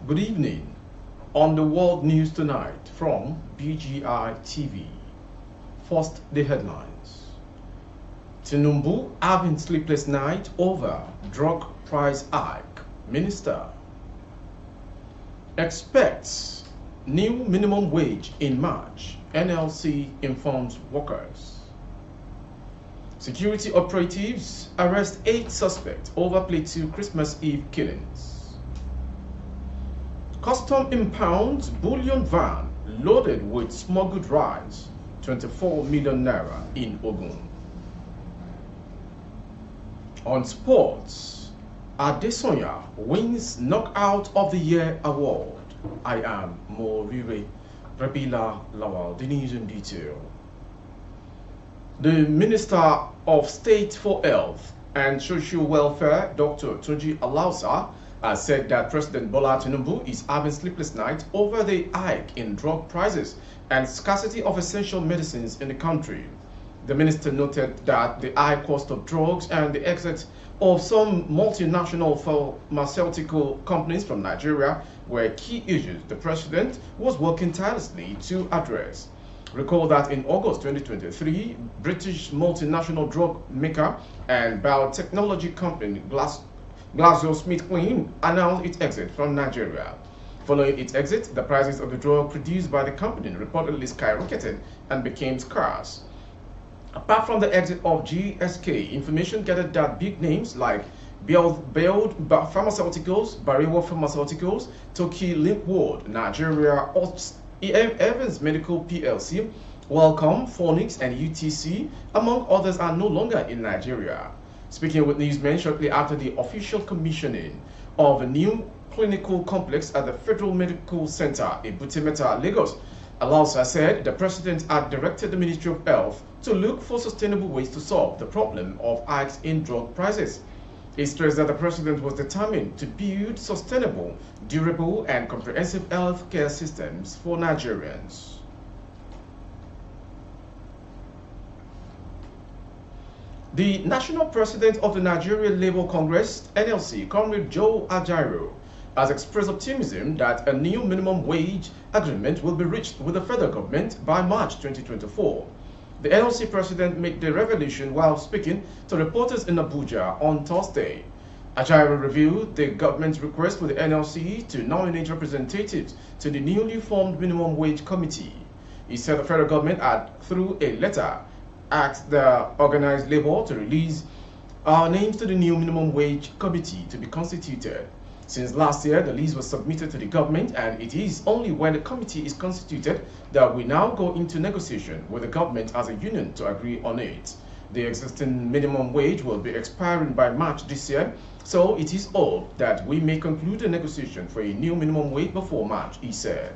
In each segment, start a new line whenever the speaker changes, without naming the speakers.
Good evening. On the World News Tonight from BGI TV. First, the headlines. Tinubu having sleepless night over drug price hike. Minister expects new minimum wage in March. NLC informs workers. Security operatives arrest 8 suspects over Plateau Christmas Eve killings. Custom impounds bullion van loaded with smuggled rice, 24 million naira in Ogun. On sports, Adesanya wins Knockout of the Year award. I am Morire Rabila Lawal. The news in detail. The Minister of State for Health and Social Welfare, Dr. Tunji Alausa, has said that President Bola Tinubu is having sleepless nights over the hike in drug prices and scarcity of essential medicines in the country. The minister noted that the high cost of drugs and the exit of some multinational pharmaceutical companies from Nigeria were key issues the president was working tirelessly to address. Recall that in August 2023, British multinational drug maker and biotechnology company GlaxoSmithKline announced its exit from Nigeria. Following its exit, the prices of the drug produced by the company reportedly skyrocketed and became scarce. Apart from the exit of GSK, information gathered that big names like Bailed Pharmaceuticals, Barewa Pharmaceuticals, Toki Linkwood, Nigeria, Evans Medical PLC, Wellcome, Phoenix, and UTC, among others, are no longer in Nigeria. Speaking with newsmen shortly after the official commissioning of a new clinical complex at the Federal Medical Center in Butemeta, Lagos, Alausa said the president had directed the Ministry of Health to look for sustainable ways to solve the problem of hikes in drug prices. He stressed that the president was determined to build sustainable, durable, and comprehensive health care systems for Nigerians. The national president of the Nigerian Labour Congress, NLC, Comrade Joe Ajaero, has expressed optimism that a new minimum wage agreement will be reached with the federal government by March 2024. The NLC president made the revelation while speaking to reporters in Abuja on Thursday. Ajaero revealed the government's request for the NLC to nominate representatives to the newly formed Minimum Wage Committee. He said the federal government had, through a letter, asked the organized labor to release our names to the new minimum wage committee to be constituted. Since last year, the list was submitted to the government, and it is only when the committee is constituted that we now go into negotiation with the government as a union to agree on it. The existing minimum wage will be expiring by March this year, so it is hoped that we may conclude a negotiation for a new minimum wage before March, he said.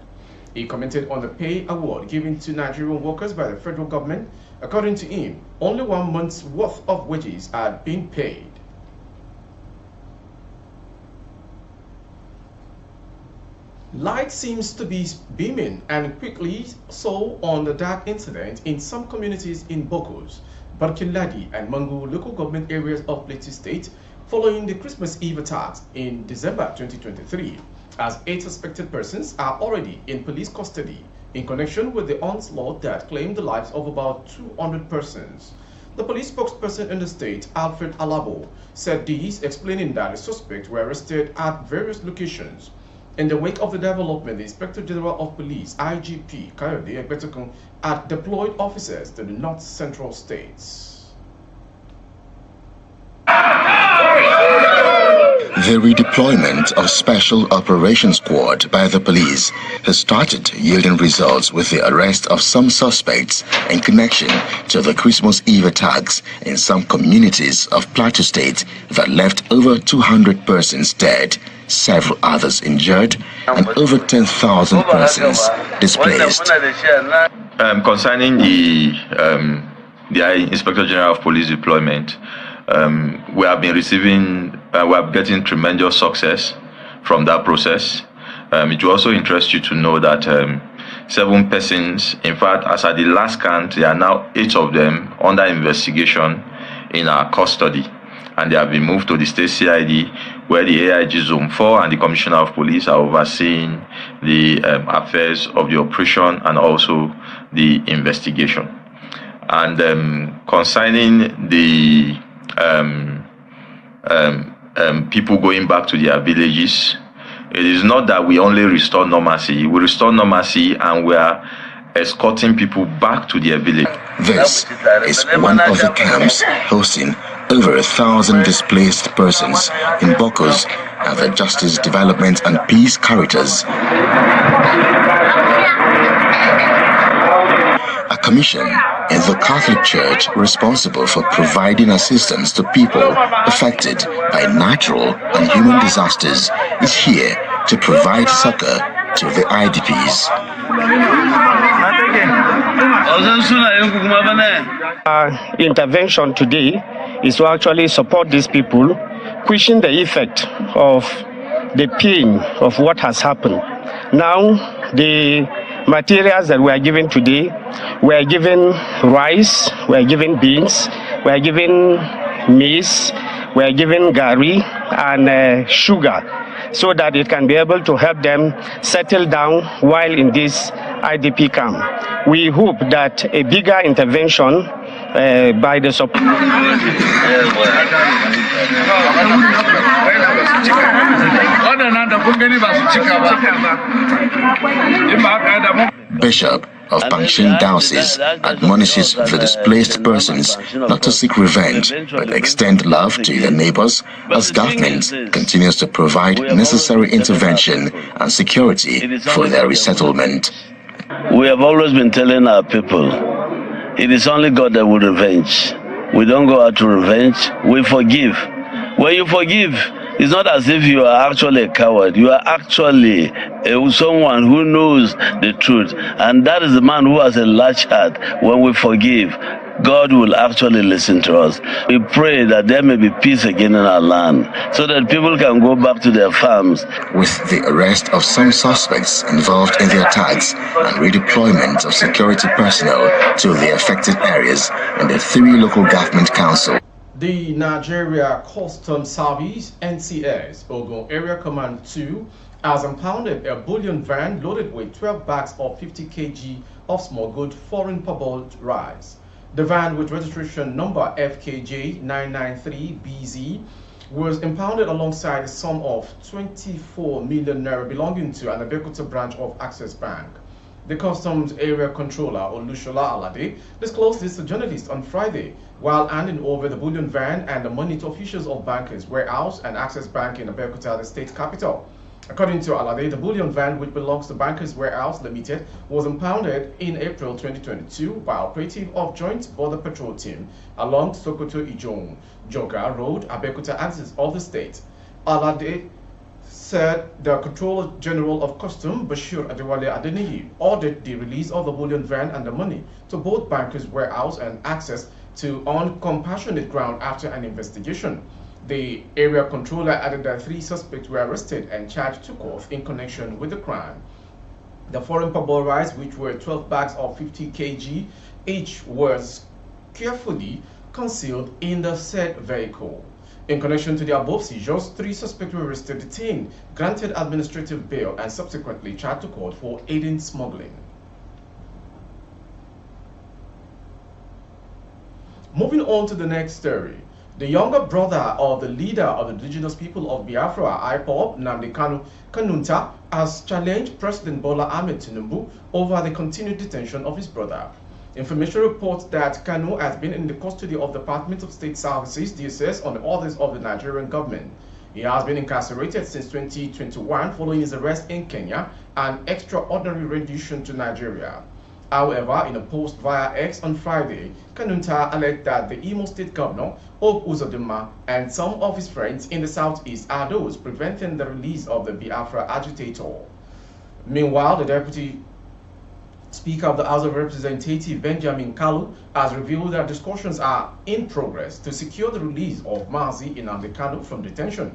He commented on the pay award given to Nigerian workers by the federal government. According to him, only 1 month's worth of wages had been paid. Light seems to be beaming, and quickly so, on the dark incident in some communities in Bokos, Barkinladi, and Mangu local government areas of Plateau State following the Christmas Eve attacks in December 2023, as 8 suspected persons are already in police custody in connection with the onslaught that claimed the lives of about 200 persons. The police spokesperson in the state, Alfred Alabo, said this, explaining that the suspects were arrested at various locations. In the wake of the development, the Inspector General of Police, IGP Kayode Egbetokun, had deployed officers to the North Central states.
The redeployment of Special Operations Squad by the police has started yielding results with the arrest of some suspects in connection to the Christmas Eve attacks in some communities of Plateau State that left over 200 persons dead, several others injured, and over 10,000 persons displaced.
Concerning the Inspector General of Police deployment, we have been we are getting tremendous success from that process. It will also interest you to know that 7 persons, in fact, as at the last count, there are now 8 of them under investigation in our custody. and they have been moved to the State CID, where the AIG Zone 4 and the Commissioner of Police are overseeing the affairs of the operation and also the investigation. And concerning the people going back to their villages, it is not that we only restore normalcy. We restore normalcy and we are escorting people back to their village.
This is one of the camps hosting over 1,000 displaced persons in Bokos at the Justice, Development and Peace Caritas. A commission in the Catholic Church responsible for providing assistance to people affected by natural and human disasters is here to provide succor to the IDPs.
Our intervention today is to actually support these people, cushion the effect of the pain of what has happened. Now, the materials that we are given today, we are given rice, we are given beans, we are given maize, we are given gari and sugar, so that it can be able to help them settle down while in this IDP camp. We hope that a bigger intervention by the support.
Bishop of Bangshin Diocese admonishes the displaced persons not to seek revenge but extend love to their neighbors as government continues to provide necessary intervention and security for their resettlement.
We have always been telling our people, it is only God that will revenge. We don't go out to revenge, we forgive. When you forgive, it's not as if you are actually a coward. You are actually someone who knows the truth. And that is the man who has a large heart. When we forgive, God will actually listen to us. We pray that there may be peace again in our land so that people can go back to their farms.
With the arrest of some suspects involved in the attacks and redeployment of security personnel to the affected areas and the 3 local government councils.
The Nigeria Customs Service, NCS, Ogun Area Command 2, has impounded a bullion van loaded with 12 bags of 50 kg of smuggled foreign parboiled rice. The van, with registration number FKJ 993BZ, was impounded alongside a sum of 24 million naira belonging to an Abeokuta branch of Access Bank. The Customs Area Controller, Olushola Alade, disclosed this to journalists on Friday while handing over the bullion van and the money to officials of Bankers Warehouse and Access Bank in Abeokuta, the state capital. According to Alade, the bullion van, which belongs to Bankers Warehouse Limited, was impounded in April 2022 by operative of Joint Border Patrol Team along Sokoto Ijong, Joga Road, Abeokuta axis of the state. Alade said the Controller General of Customs, Bashir Adewale Adeniyi, ordered the release of the bullion van and the money to both Bankers Warehouse and Access to on compassionate ground after an investigation. The area controller added that 3 suspects were arrested and charged to court in connection with the crime. The foreign parboiled rice, which were 12 bags of 50 kg each, was carefully concealed in the said vehicle. In connection to the above seizures, 3 suspects were arrested, detained, granted administrative bail, and subsequently charged to court for aiding smuggling. Moving on to the next story. The younger brother of the leader of the indigenous people of Biafra, IPOB, Nnamdi Kanu Kanunta, has challenged President Bola Ahmed Tinubu over the continued detention of his brother. Information reports that Kanu has been in the custody of the Department of State Services, DSS, on the orders of the Nigerian government. He has been incarcerated since 2021 following his arrest in Kenya and extraordinary rendition to Nigeria. However, in a post via X on Friday, Kanunta alleged that the Imo State Governor, Hope Uzodinma, and some of his friends in the southeast are those preventing the release of the Biafra agitator. Meanwhile, the Deputy Speaker of the House of Representatives, Benjamin Kalu, has revealed that discussions are in progress to secure the release of Mazi Nnamdi Kanu from detention.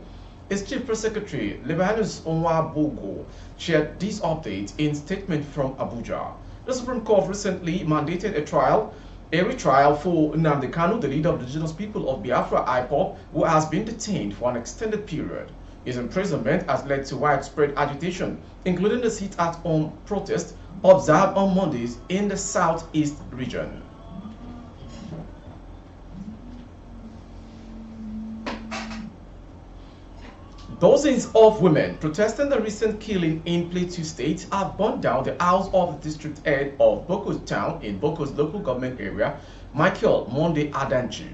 His Chief Press Secretary, Lebanus Onwabogo, shared this update in a statement from Abuja. The Supreme Court recently mandated a trial A retrial for Nnamdi Kanu, the leader of the indigenous people of Biafra IPOB, who has been detained for an extended period. His imprisonment has led to widespread agitation, including the sit-at-home protest observed on Mondays in the southeast region. Dozens of women protesting the recent killing in Plateau State have burned down the house of the district head of Bokos town in Bokos local government area, Michael Monde Adanchi.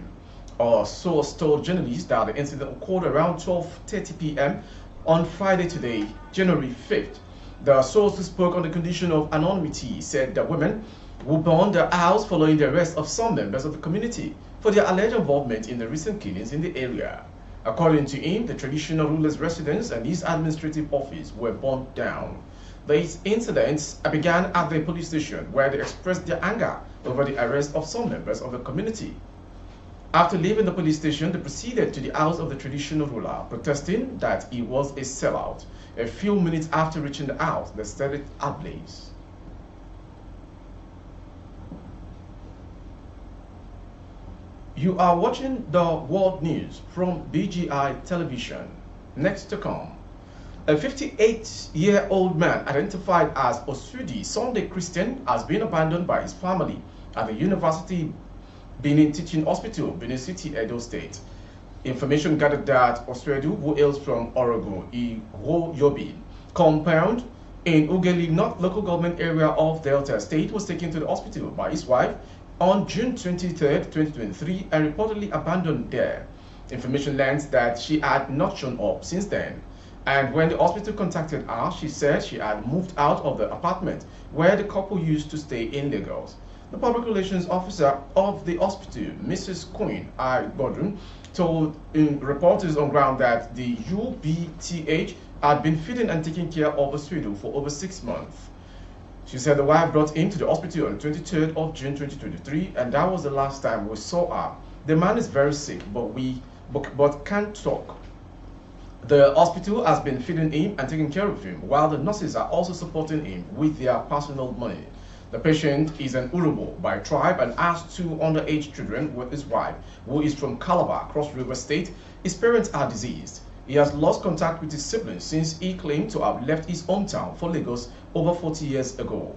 A source told journalists that the incident occurred around 12:30 p.m. on Friday today, January 5th. The source who spoke on the condition of anonymity said the women who burned the house following the arrest of some members of the community for their alleged involvement in the recent killings in the area. According to him, the traditional ruler's residence and his administrative office were burned down. These incidents began at the police station, where they expressed their anger over the arrest of some members of the community. After leaving the police station, they proceeded to the house of the traditional ruler, protesting that he was a sellout. A few minutes after reaching the house, they set it ablaze. You are watching the world news from BGI Television. Next to come, a 58-year-old man identified as Osudi Sunday Christian has been abandoned by his family at the University Benin Teaching Hospital, Benin City, Edo State. Information gathered that Oswedu, who hails from Orogo, Iwoyobi compound in Ugeli North local government area of Delta State, was taken to the hospital by his wife on June 23, 2023, and reportedly abandoned there. Information learns that she had not shown up since then, and when the hospital contacted her, she said she had moved out of the apartment where the couple used to stay in Lagos. The public relations officer of the hospital, Mrs. Queen I. Godwin, told reporters on ground that the UBTH had been feeding and taking care of Oswedu for over 6 months. She said the wife brought him to the hospital on the 23rd of June 2023, and that was the last time we saw her. The man is very sick, but can't talk. The hospital has been feeding him and taking care of him, while the nurses are also supporting him with their personal money. The patient is an Urobo by tribe and has 2 underage children with his wife, who is from Calabar, Cross River State. His parents are deceased. He has lost contact with his siblings since he claimed to have left his hometown for Lagos over 40 years ago.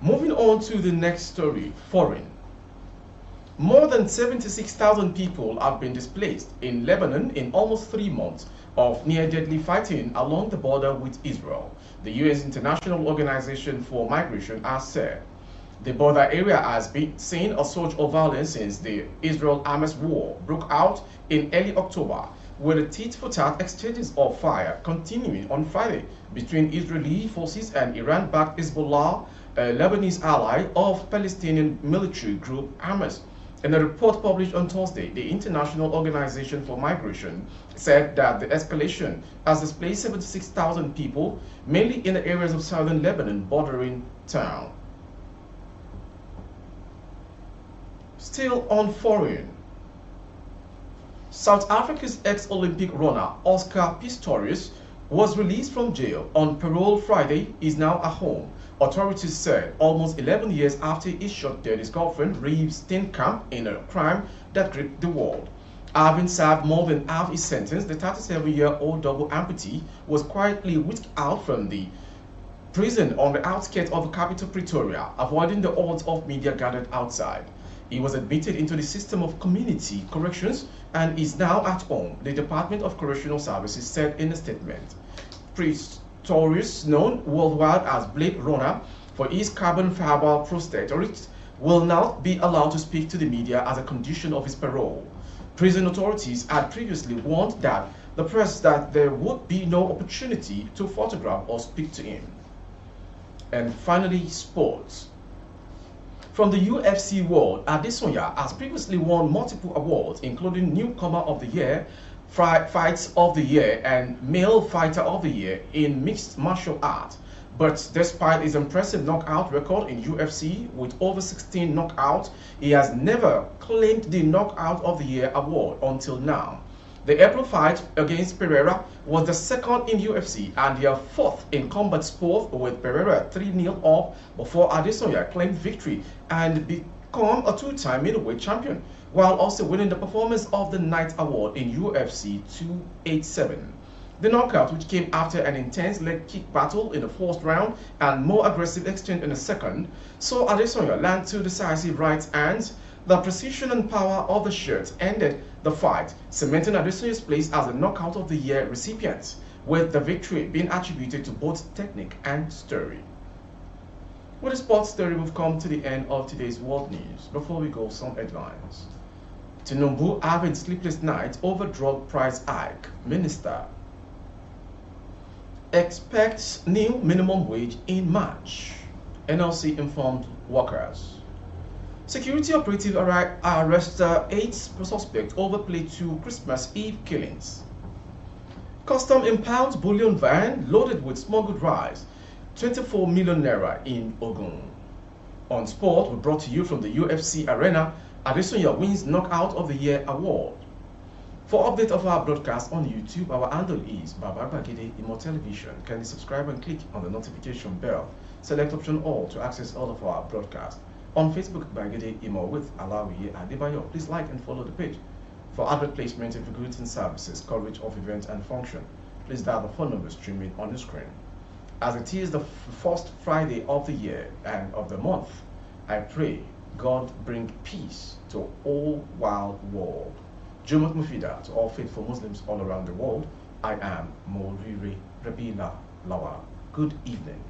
Moving on to the next story, foreign. More than 76,000 people have been displaced in Lebanon in almost 3 months of near-deadly fighting along the border with Israel, the U.S. International Organization for Migration has said. The border area has been seeing a surge of violence since the Israel-Hamas war broke out in early October, with the tit-for-tat exchanges of fire continuing on Friday between Israeli forces and Iran-backed Hezbollah, a Lebanese ally of Palestinian military group Hamas. In a report published on Thursday, the International Organization for Migration said that the escalation has displaced 76,000 people, mainly in the areas of southern Lebanon bordering town. Still on foreign, South Africa's ex-Olympic runner Oscar Pistorius was released from jail on parole Friday. Is now at home, authorities said, almost 11 years after he shot dead his girlfriend Reeves Steenkamp in a crime that gripped the world. Having served more than half his sentence, the 37-year-old double amputee was quietly whisked out from the prison on the outskirts of the capital Pretoria, avoiding the odds of media gathered outside. He was admitted into the system of community corrections and is now at home, the Department of Correctional Services said in a statement. Pistorius, known worldwide as Blade Runner for his carbon fiber prosthetics, will not be allowed to speak to the media as a condition of his parole. Prison authorities had previously warned that the press that there would be no opportunity to photograph or speak to him. And finally, sports. From the UFC world, Adesanya has previously won multiple awards, including Newcomer of the Year, Fights of the Year, and Male Fighter of the Year in mixed martial arts. But despite his impressive knockout record in UFC with over 16 knockouts, he has never claimed the Knockout of the Year award until now. The April fight against Pereira was the second in UFC and their fourth in combat sport, with Pereira 3-0 up before Adesanya claimed victory and become a two-time middleweight champion, while also winning the Performance of the Night award in UFC 287. The knockout, which came after an intense leg kick battle in the first round and more aggressive exchange in the second, saw Adesanya land two decisive right hands. The precision and power of the shot ended the fight, cementing Adesanya's place as the Knockout of the Year recipient, with the victory being attributed to both technique and story. With the sports story, we've come to the end of today's world news. Before we go, some headlines. Tinubu having sleepless nights over drug price hike. Minister expects new minimum wage in March. NLC informed workers. Security operative arrest 8 suspects over play 2 Christmas Eve killings. Custom impounds bullion van loaded with smuggled rice, 24 million naira in Ogun. On sport, we brought to you from the UFC arena. Adesanya wins Knockout of the Year award. For update of our broadcast on YouTube, our handle is Baba Gbagede Imo Television. Kindly subscribe and click on the notification bell. Select option all to access all of our broadcasts. On Facebook, Gbagede Imo with Alawiye Adebayo. Please like and follow the page. For advert placement and recruiting services, coverage of events and function, please dial the phone number streaming on the screen. As it is the first Friday of the year and of the month, I pray God bring peace to all wild world. Jumat Mufida to all faithful Muslims all around the world. I am Moriri Rabila Lawa. Good evening.